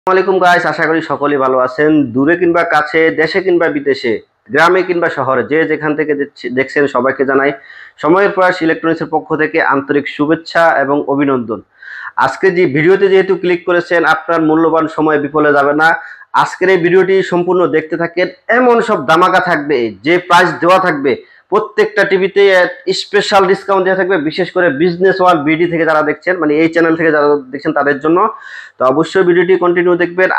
আসসালামাইকুম গাইস, আশা করি সকলেই ভালো আছেন। দূরে কিংবা কাছে, দেশে কিংবা বিদেশে, গ্রামে কিংবা শহরে, যে যেখান থেকে দেখছেন সবাইকে জানাই সময়ের প্রয়াস ইলেকট্রনিক্সের পক্ষ থেকে আন্তরিক শুভেচ্ছা এবং অভিনন্দন। আজকে যে ভিডিওতে যেহেতু ক্লিক করেছেন, আপনার মূল্যবান সময় বিফলে যাবে না। আজকের এই ভিডিওটি সম্পূর্ণ দেখতে থাকেন। এমন সব ধামাকা থাকবে, যে প্রাইস দেওয়া থাকবে, প্রত্যেকটা টিভিতে স্পেশাল ডিসকাউন্ট দেওয়া থাকবে, বিশেষ করে বিজনেস ওয়ার্ল্ড বিডি থেকে যারা দেখছেন, মানে এই চ্যানেল থেকে যারা দেখছেন তাদের জন্য। তো অবশ্যই ভিডিওটি কন্টিনিউ দেখবেন।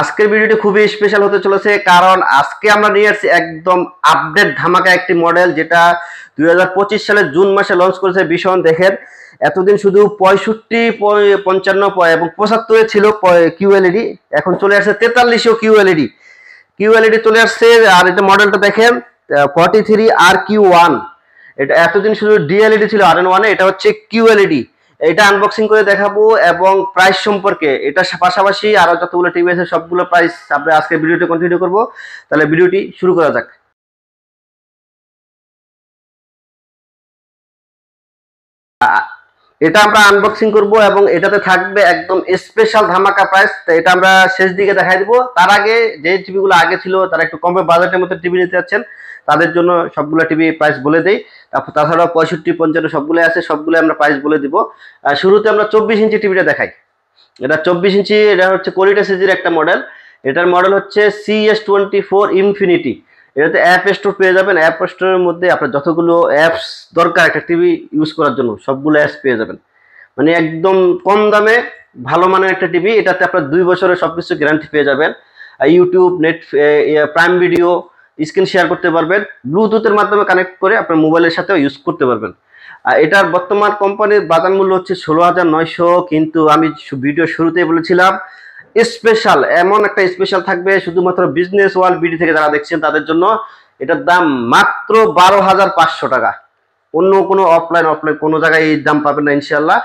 আজকের ভিডিওটি খুবই স্পেশাল হতে চলেছে, কারণ আজকে আমরা নিয়ে আসছি একদম আপডেট ধামাকা একটি মডেল, যেটা 2025 সালের জুন মাসে লঞ্চ করেছে ভীষণ। দেখেন, এতদিন শুধু 65, 55 এবং 75 ছিল কিউএলইডি, এখন চলে আসছে 43 কিউএলইডি চলে আসছে। আর এটা মডেলটা দেখেন 43RQ1। এটা এতদিন শুধু ডিএলইডি ছিল RN1 এ, এটা হচ্ছে কিউএলইডি। এটা আনবক্সিং করে দেখাবো এবং প্রাইস সম্পর্কে, এটা পাশাপাশি আরো যতগুলো টিভি আছে সবগুলো প্রাইস আমরা আজকে ভিডিওটি কন্টিনিউ করব। তাহলে ভিডিওটি শুরু করা যাক। এটা আমরা আনবক্সিং করব এবং এটাতে থাকবে একদম স্পেশাল ধামাকা প্রাইস। এটা আমরা শেষ দিকে দেখাই দিব। তার আগে যে টিভিগুলো আগে ছিল, তারা একটু কমে বাজেটের মধ্যে টিভি নিতে যাচ্ছেন, তাদের জন্য সবগুলো টিভি প্রাইস বলে দেই। তারপর তাছাড়াও 65, 55 সবগুলো আছে, সবগুলো আমরা প্রাইস বলে দিব। শুরুতে আমরা 24 ইঞ্চি টিভিটা দেখাই। এটা 24 ইঞ্চি, এটা হচ্ছে কোরিটা সিরিজের একটা মডেল। এটার মডেল হচ্ছে CS24 ইনফিনিটি। এটাতে অ্যাপ স্টোর পেয়ে যাবেন। অ্যাপ স্টোরের মধ্যে আপনার যতগুলো অ্যাপস দরকার একটা টিভি ইউজ করার জন্য, সবগুলো অ্যাপস পেয়ে যাবেন। মানে একদম কম দামে ভালো মানের একটা টিভি। এটাতে আপনার 2 বছরের সবকিছু গ্যারান্টি পেয়ে যাবেন। YouTube, net, prime video, screen share করতে পারবেন। ব্লুটুথের মাধ্যমে কানেক্ট করে আপনার মোবাইলের সাথেও ইউজ করতে পারবেন। এটার বর্তমান কোম্পানির বাজার মূল্য হচ্ছে 16,900, কিন্তু আমি ভিডিও শুরুতেই বলেছিলাম স্পেশাল, এমন একটা স্পেশাল থাকবে শুধুমাত্র বিজনেস ওয়ার্ল্ড বিডি থেকে যারা দেখছেন তাদের জন্য। এটার দাম মাত্র 12,500 টাকা। অন্য কোনো অফলাইন কোনো জায়গায় এই দাম পাবেন না ইনশাল্লাহ।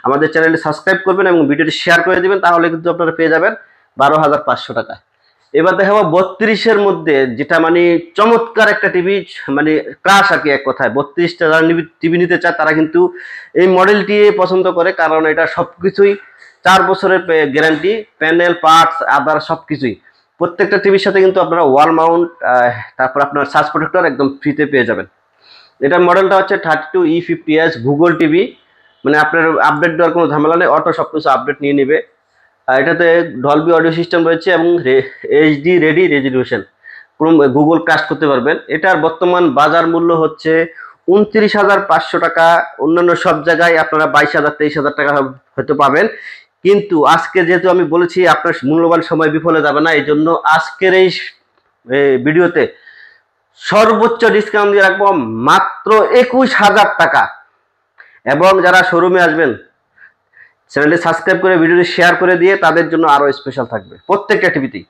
আমাদের চ্যানেলটি সাবস্ক্রাইব করবেন এবং ভিডিওটি শেয়ার করে দিবেন, তাহলে কিন্তু আপনারা পেয়ে যাবেন 12,500 টাকা। এবার দেখাবো 32-এর মধ্যে, যেটা মানে চমৎকার একটা টিভি, মানে ক্রাশ আর কি এক কথায়। 32টা যারা টিভি নিতে চায় তারা কিন্তু এই মডেলটি পছন্দ করে, কারণ এটা সবকিছুই 4 বছরের গ্যারান্টি, প্যানেল, পার্টস, আদার সবকিছুই। প্রত্যেকটা টিভির সাথে কিন্তু আপনারা ওয়াল মাউন্ট, তারপর আপনার সার্চ প্রোটেক্টর একদম ফ্রিতে পেয়ে যাবেন। এটার মডেলটা হচ্ছে 32E50s গুগল টিভি। মানে আপনার আপডেট দেওয়ার কোনো ঝামেলা নেই, অটো সবকিছু আপডেট নিয়ে নেবে। এটাতে ডলবি অডিও সিস্টেম রয়েছে এবং HD ready resolution, Google cast করতে পারবেন। এটার বর্তমান বাজার মূল্য হচ্ছে 29,500 টাকা। অন্যান্য সব জায়গায় আপনারা 22,000, 23,000 টাকা হয়তো পাবেন, কিন্তু আজকে যেহেতু আমি বলেছি আপনার মূল্যবান সময় বিফলে যাবে না, এই জন্য আজকের এই ভিডিওতে সর্বোচ্চ ডিসকাউন্ট দিয়ে রাখবো মাত্র 21,000 টাকা। এবং যারা শোরুমে আসবেন, চ্যানেলটি সাবস্ক্রাইব করে ভিডিওটি শেয়ার করে দিয়ে, তাদের জন্য আরো স্পেশাল থাকবে প্রত্যেকটা টিভিতেই।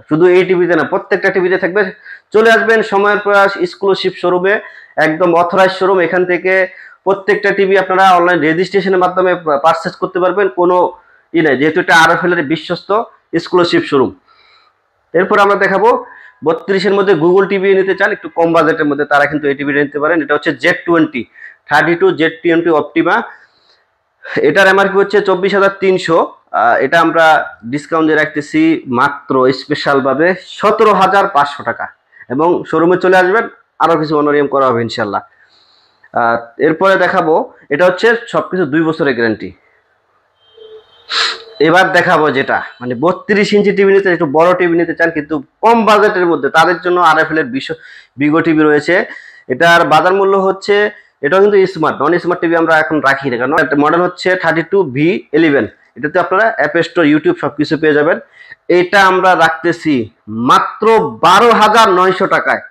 শুধু এই টিভিতে না, প্রত্যেকটা টিভিতে থাকবে। চলে আসবেন সময়ের প্রয়াস এক্সক্লুসিভ শোরুমে, একদম অথরাইজ শোরুম। এখান থেকে প্রত্যেকটা টিভি আপনারা অনলাইন রেজিস্ট্রেশনের মাধ্যমে পারচেজ করতে পারবেন, কোনো নাই, যেহেতু এটা RFL এর বিশ্বস্ত এক্সক্লুসিভ শোরুম। এরপর আমরা দেখাবো 32-এর মধ্যে গুগল টিভি নিতে চান একটু কম বাজেটের মধ্যে, তারা কিন্তু এই টিভিটা নিতে পারেন। এটা হচ্ছে Z20 32Z20 অপটিমা। এটার এমআরপি হচ্ছে 24,300। এটা আমরা ডিসকাউন্ট দিয়ে রাখতেছি মাত্র স্পেশাল ভাবে 17,500 টাকা। এবং শোরুমে চলে আসবেন, আরো কিছু অনারিয়াম করা হবে ইনশাল্লাহ। এরপরে দেখাবো, এটা হচ্ছে সবকিছু 2 বছরের গ্যারান্টি। এবার দেখাবো যেটা মানে 32 ইঞ্চি টিভি নিতে, একটু বড় টিভি নিতে চান কিন্তু কম বাজেটের মধ্যে, তাদের জন্য RFL এর বিগো টিভি রয়েছে। এটার বাজার মূল্য হচ্ছে, এটাও কিন্তু স্মার্ট, নন স্মার্ট টিভি আমরা এখন রাখি না, কারণ মডেল হচ্ছে 32V11। এটাতে আপনারা অ্যাপ স্টোর, ইউটিউব সবকিছু পেয়ে যাবেন। এটা আমরা রাখতেছি মাত্র 12,900 টাকায়।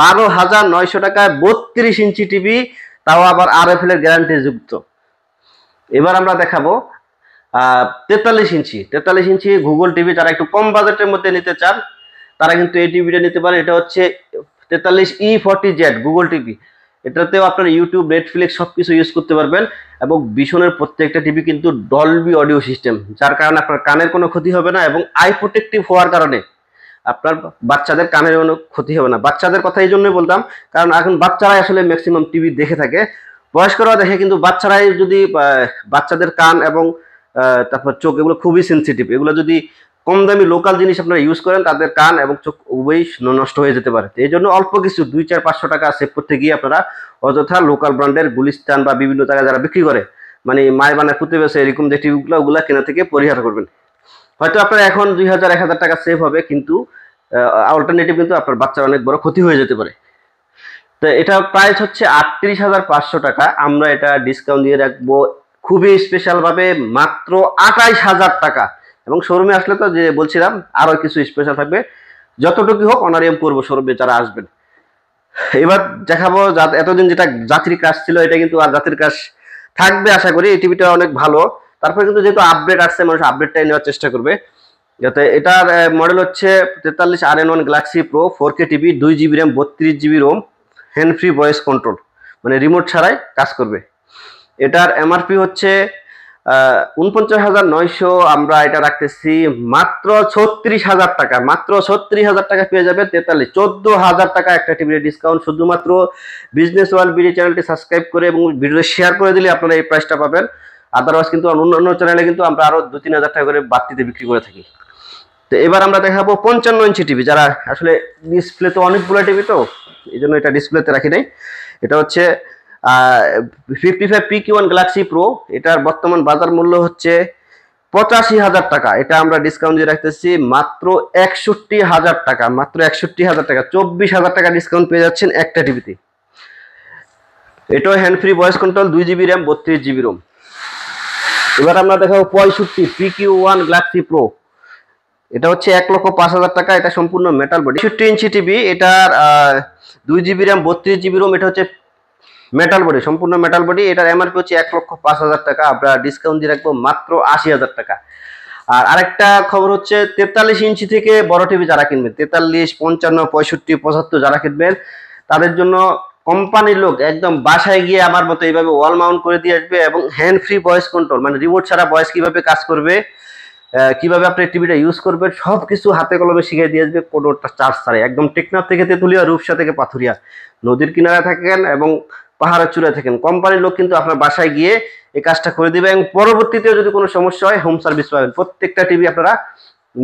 12,900 টাকায় 32 ইঞ্চি টিভি, তাও আবার RFL এর গ্যারান্টি যুক্ত। এবার আমরা দেখাবো 43 ইঞ্চি গুগল টিভি। যারা একটু কম বাজেটের মধ্যে নিতে চান, তারা কিন্তু এই টিভিটা নিতে পারেন। এটা হচ্ছে 43E40Z গুগল টিভি। এটাতেও আপনার ইউটিউব, নেটফ্লিক্স সবকিছু ইউজ করতে পারবেন। এবং ভীষণের প্রত্যেকটা টিভি কিন্তু ডলবি অডিও সিস্টেম, যার কারণে আপনার কানের কোনো ক্ষতি হবে না, এবং আই প্রোটেক্টিভ হওয়ার কারণে আপনার বাচ্চাদের কানের কোনো ক্ষতি হবে না। বাচ্চাদের কথা এই জন্যই বলতাম, কারণ এখন বাচ্চারাই আসলে ম্যাক্সিমাম টিভি দেখে থাকে, বয়স্করাও দেখে, কিন্তু বাচ্চারাই যদি বাচ্চাদের কান এবং তারপর চোখ, এগুলো খুবই সেন্সিটিভ। এগুলো যদি কম দামি লোকাল জিনিস আপনারা ইউজ করেন, তাদের কান এবং চোখ উভয়ই নষ্ট হয়ে যেতে পারে। এই জন্য অল্প কিছু 200-500 টাকা সেভ করতে গিয়ে আপনারা অযথা লোকাল ব্র্যান্ডের গুলিস্তান বা বিভিন্ন জায়গায় যারা বিক্রি করে, মানে মায় বানায় পুঁতে বেছে এরকম যে টিভিগুলো, ওগুলা কেনা থেকে পরিহার করবেন। হয়তো আপনার এখন 2000-1000 টাকা সেভ হবে, কিন্তু অল্টারনেটিভ কিন্তু আপনার বাচ্চার অনেক বড় ক্ষতি হয়ে যেতে পারে। তো এটা প্রাইস হচ্ছে 38,500 টাকা। আমরা এটা ডিসকাউন্ট দিয়ে রাখবো খুবই স্পেশাল ভাবে মাত্র 28,000 টাকা। এবং শোরুমে আসলে তো যে বলছিলাম আরো কিছু স্পেশাল থাকবে, যতটুকু হোক অনারিয়াম করবো শোরুমে যারা আসবেন। এবার দেখাবো এতদিন যেটা যাত্রী কাজ ছিল, এটা কিন্তু আর যাত্রীর কাজ থাকবে আশা করি। এই টিভিটা অনেক ভালো, তারপরে কিন্তু যেহেতু আপডেট আসছে, মানুষ আপডেটটাই নেওয়ার চেষ্টা করবে। যাতে এটার মডেল হচ্ছে 43RN1 galaxy pro 4K TV, 2GB RAM, 32GB ROM, hand free voice control, মানে রিমোট ছাড়াই কাজ করবে। এটার এমআরপি হচ্ছে 49,900, আমরা এটা রাখতেছি মাত্র 36,000 টাকা। মাত্র 36,000 টাকা পেয়ে যাবে 14,000 টাকা একটা টিভির ডিসকাউন্ট। শুধুমাত্র বিজনেস ওয়ার্ল্ড বিডি চ্যানেলটি সাবস্ক্রাইব করে এবং ভিডিও শেয়ার করে দিলে আপনারা এই প্রাইসটা পাবেন। আদারওয়াইজ কিন্তু অন্যান্য চ্যানেলে কিন্তু আমরা আরো 2-3,000 টাকা করে বাড়তিতে বিক্রি করে থাকি। তো এবার আমরা দেখাবো 55 ইঞ্চি টিভি। যারা আসলে ডিসপ্লে তো অনেকগুলো টিভি, তো এই জন্য এটা ডিসপ্লেতে রাখি নাই। এটা হচ্ছে 55PQ1 গ্যালাক্সি প্রো। এটার বর্তমান বাজার মূল্য হচ্ছে 85,000 টাকা। এটা আমরা ডিসকাউন্ট দিয়ে রাখতেছি মাত্র 61,000 টাকা। মাত্র 61,000 টাকা, 24,000 টাকা ডিসকাউন্ট পেয়ে যাচ্ছেন একটা টিভিতে। এটাও hand free voice control, 2GB RAM, 32GB ROM. এবার আমরা দেখাবো 65PQ1 গ্যালাক্সি প্রো। এটা হচ্ছে 1,05,000 টাকা। এটা সম্পূর্ণ মেটাল বডি, 65 ইঞ্চি টিভি। এটার 2GB র্যাম, 32GB রোম। এটা হচ্ছে মেটাল বডি, সম্পূর্ণ মেটাল বডি। এটার এমআরপি হচ্ছে 1,05,000 টাকা। আমরা ডিসকাউন্ট দিয়ে রাখবো মাত্র 80,000 টাকা। আর আরেকটা খবর হচ্ছে 43 ইঞ্চি থেকে বড় টিভি যারা কিনবেন, 43, 55, 65, 75 যারা কিনবেন, তাদের জন্য কোম্পানির লোক একদম বাসায় গিয়ে আমার মতো এইভাবে ওয়াল মাউন্ট করে দিয়ে আসবে এবং হ্যান্ড ফ্রি ভয়েস কন্ট্রোল, মানে রিমোট ছাড়া ভয়েস কিভাবে কাজ করবে, কিভাবে আপনি টিভিটা ইউজ করবেন, সবকিছু হাতে কলমে শিখিয়ে দিয়ে আসবে, কোনোটা চার্জ ছাড়াই। একদম টেকনাফ থেকে তেতুলিয়া, রূপসা থেকে পাথুরিয়া, নদীর কিনারে থাকেন এবং পাহাড়ের চূড়ায় থাকেন, কোম্পানির লোক কিন্তু আপনার বাসায় গিয়ে এই কাজটা করে দিবে। এবং পরবর্তীতেও যদি কোনো সমস্যা হয় হোম সার্ভিস পাবেন। প্রত্যেকটা টিভি আপনারা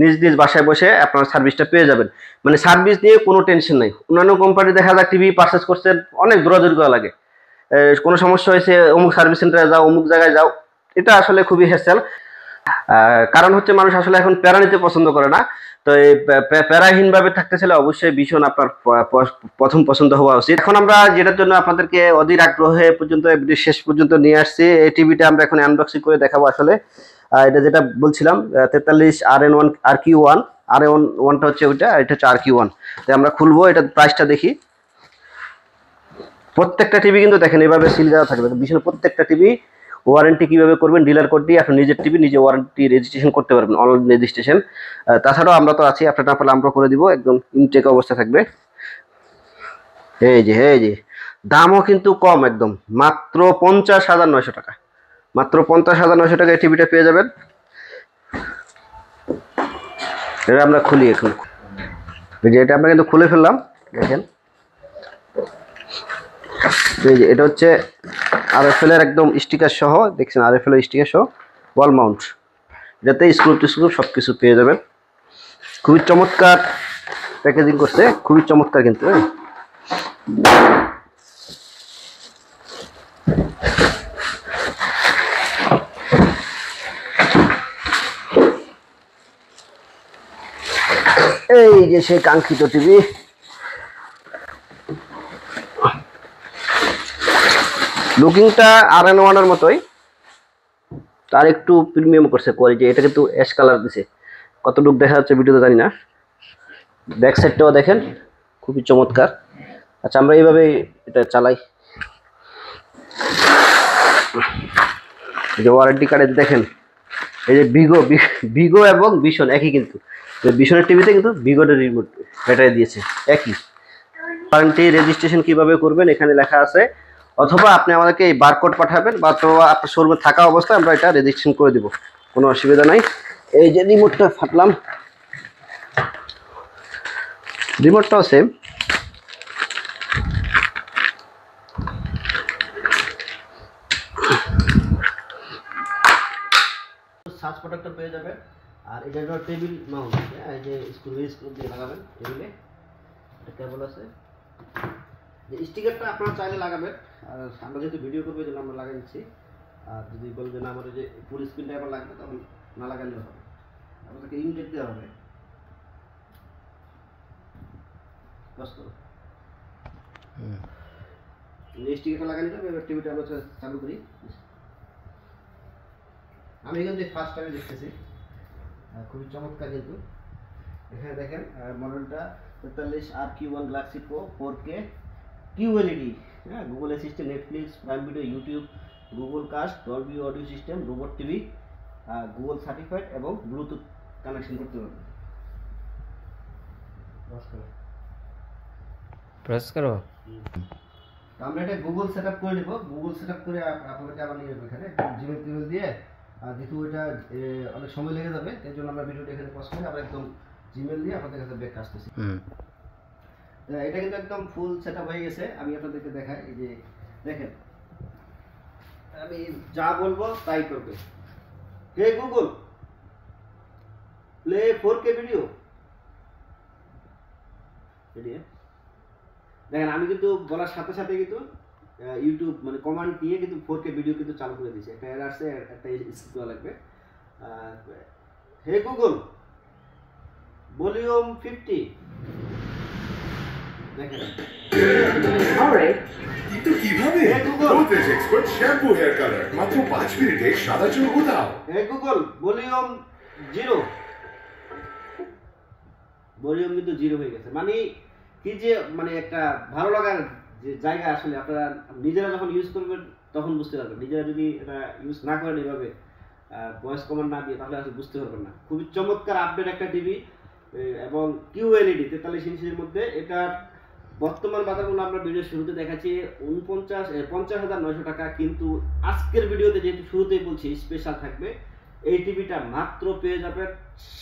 নিজ নিজ বাসায় বসে আপনারা সার্ভিসটা পেয়ে যাবেন, মানে সার্ভিস নিয়ে কোনো টেনশন নাই। অন্যান্য কোম্পানি দেখা যায় টিভি পারচেস করছেন, অনেক দৌড়াদৌড়ি করা লাগে, কোনো সমস্যা হয়েছে অমুক সার্ভিস সেন্টারে যাও, অমুক জায়গায় যাও। এটা আসলে খুবই হ্যাসেল। কারণ হচ্ছে মানুষ আসলে এখন প্যারা নিতে পছন্দ করে না। তো এই প্যারাহীন ভাবে থাকতে চাইলে অবশ্যই ভীষণ আপনার প্রথম পছন্দ হওয়া উচিত। এখন আমরা যেটার জন্য আপনাদেরকে অধীর আগ্রহে পর্যন্ত শেষ পর্যন্ত নিয়ে আসছি, এই টিভিটা আমরা এখন আনবক্সিং করে দেখাবো। আসলে এটা যেটা বলছিলাম 43RN1 RQ1, RN1টা হচ্ছে ওইটা, এটা হচ্ছে RQ1। তো আমরা খুলবো, এটা প্রাইসটা দেখি। প্রত্যেকটা টিভি কিন্তু দেখেন এভাবে সিল দেওয়া থাকবে। ভীষণ প্রত্যেকটা টিভি ওয়ারেন্টি কিভাবে করবেন, ডিলার কোড দিয়ে আপনি নিজের টিভি নিজে ওয়ারেন্টি রেজিস্ট্রেশন করতে পারবেন, অনলাইন রেজিস্ট্রেশন। তাছাড়াও আমরা তো আছি, আপনার না পারলে আমরা করে দিব, একদম ইনটেক অবস্থা থাকবে। এই যে দামও কিন্তু কম, একদম মাত্র 50,900 টাকা। মাত্র 50,900 টাকা এই টিভিটা পেয়ে যাবেন। এটা আমরা খুলি এখন। এই যে এটা আমরা কিন্তু খুলে ফেললাম, দেখেন। এই যে এটা হচ্ছে RFL এর একদম স্টিকার সহ, দেখছেন RFL এর স্টিকার সহ ওয়াল মাউন্ট। এটাতে স্ক্রু টিস্ক্রু সব কিছু পেয়ে যাবেন। খুবই চমৎকার প্যাকেজিং করছে, খুবই চমৎকার কিন্তু। এই যে সেই কাঙ্ক্ষিত টিভি। লুকিংটা RN1 এর মতোই, তার একটু প্রিমিয়াম করছে কোয়ালিটি। এটা কিন্তু অ্যাশ কালার দিছে, কতটুকু দেখা যাচ্ছে ভিডিওতে জানি না। ব্যাক সাইডটাও দেখেন খুবই চমৎকার। আচ্ছা আমরা এইভাবে এটা চালাই। যে ওয়ারেন্টি কার্ডে দেখেন, এই যে বিগো এবং ভিশন একই, কিন্তু ভিশনের টিভিতে কিন্তু বিগোর রিমোট ব্যাটারি দিয়েছে একই। ওয়ারেন্টি রেজিস্ট্রেশন কিভাবে করবেন এখানে লেখা আছে, অথবা আপনি আমাদেরকে এই বারকোড পাঠাবেন, বা তো আপনার শোরুমে থাকা অবস্থায় আমরা এটা রেজিস্ট্রেশন করে দিব, কোনো অসুবিধা নাই। এই যে রিমোটটা ফাটলাম, রিমোটটাও সেম। সার্চ প্রোটেক্টর পেয়ে যাবেন। আর এটা হলো টেবিল মাউন্ট, এই যে স্ক্রু দিয়ে লাগাবেন টেবিলে, এটা কেবল আছে। যে স্টিকারটা আপনারা চাইলে লাগাবেন, আর আমরা যেহেতু ভিডিও করবো এই জন্য আমরা লাগাই দিচ্ছি। আর যদি বলবেন না আমার যে ফুল স্ক্রিন টাইপের লাগবে তখন না লাগালেও হবে, আপনাকে ইনটেক দেওয়া হবে। স্টিকারটা লাগাই দিলাম, এবার টিভিটা আমরা চালু করি। আমি কিন্তু ফার্স্ট টাইমে দেখতেছি, খুবই চমৎকার। কিন্তু এখানে দেখেন মডেলটা 43RQ1 galaxy pro 4K QLED, হ্যাঁ, Google assistant, Netflix, prime video, YouTube, Google cast, Dolby audio system, robot TV, Google certified এবং ব্লুটুথ কানেকশন করতে পারবেন। প্রেস করো। আমরা এটা গুগল সেটআপ করে নিব। গুগল সেটআপ করে আপনাদেরকে আবার নিয়ে যাবো এখানে জিমেল টিমেল দিয়ে। আর যেহেতু এটা অনেক সময় লেগে যাবে, এর জন্য আমরা ভিডিওটা এখানে পজ করে আবার একদম জিমেল দিয়ে আপনাদের কাছে ব্যাক আসতেছি। এটা কিন্তু একদম ফুল সেটআপ হয়ে গেছে। আমি আপনাদেরকে দেখাই, এই যে দেখেন আমি যা বলবো তাই করবে। Hey Google, play 4K video. দেখেন আমি কিন্তু বলার সাথে সাথে কিন্তু ইউটিউব মানে কমান্ড দিয়ে কিন্তু 4K ভিডিও কিন্তু চালু করে দিয়েছি। একটা এরর আসছে, একটা স্কিপ দেওয়া লাগবে। Hey Google, volume 50। দেখেন কিন্তু কিভাবে Godrej expert shampoo hair colour মাত্র 5 মিনিটে সাদা চুল উঠাও। হে গুগল, ভলিউম 0। ভলিউম কিন্তু 0 হয়ে গেছে। মানে কি যে মানে একটা ভালো লাগার যে জায়গা, আসলে আপনারা নিজেরা যখন ইউজ করবেন তখন বুঝতে পারবেন। নিজেরা যদি এটা ইউজ না করেন এভাবে ভয়েস কমান্ড না দিয়ে, তাহলে আসলে বুঝতে পারবেন না। খুবই চমৎকার আপডেট একটা টিভি এবং QLED 43 ইঞ্চির মধ্যে। এটা বর্তমান বাজার মূল্য আমরা ভিডিও শুরুতে দেখাচ্ছি 50,900 টাকা। কিন্তু আজকের ভিডিওতে যেহেতু শুরুতেই বলছি স্পেশাল থাকবে, এই টিভিটা মাত্র পেয়ে যাবেন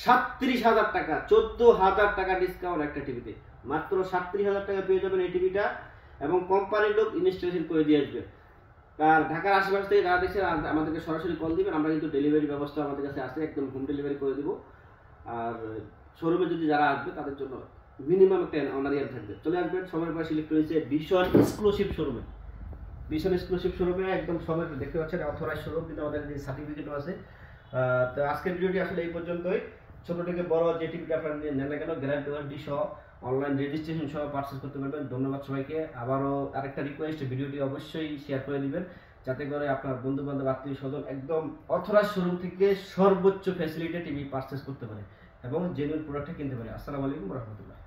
37,000 টাকা, 14,000 টাকা ডিসকাউন্ট একটা টিভিতে। মাত্র 37,000 টাকা পেয়ে যাবেন এই টিভিটা, এবং কোম্পানির লোক ইনস্টলেশন করে দিয়ে আসবে। আর ঢাকার আশেপাশ থেকে যারা দেখছেন আমাদেরকে সরাসরি কল দিবেন, আমরা কিন্তু ডেলিভারি ব্যবস্থা আমাদের কাছে আছে, একদম হোম ডেলিভারি করে দিব। আর শোরুমে যদি যারা আসবে তাদের জন্য মিনিমাম একটা অনারিয়াম থাকবে। চলে আসবেন সময়ের পাশে ইলেকট্রনিক্সে ভীষণ এক্সক্লুসিভ শোরুমে। ভীষণ এক্সক্লুসিভ শোরুমে একদম সময় দেখতে পাচ্ছেন অথরাইজ শোরুম, কিন্তু আমাদের যে সার্টিফিকেটও আছে। তো আজকের ভিডিওটি আসলে এই পর্যন্তই। ছোট থেকে বড় যে টিভিটা আপনারা নেন না কেন, গ্যারান্টি ওয়ারেন্টি সহ অনলাইন রেজিস্ট্রেশন সহ পারচেজ করতে পারবেন। ধন্যবাদ সবাইকে। আবারও আরেকটা রিকোয়েস্ট, ভিডিওটি অবশ্যই শেয়ার করে দিবেন, যাতে করে আপনার বন্ধু বান্ধব, আত্মীয় স্বজন একদম অথরাইজ শোরুম থেকে সর্বোচ্চ ফ্যাসিলিটি টিভি পারচেজ করতে পারে এবং জেনুইন প্রোডাক্টটা কিনতে পারে। আসসালামু আলাইকুম ওয়া রাহমাতুল্লাহ।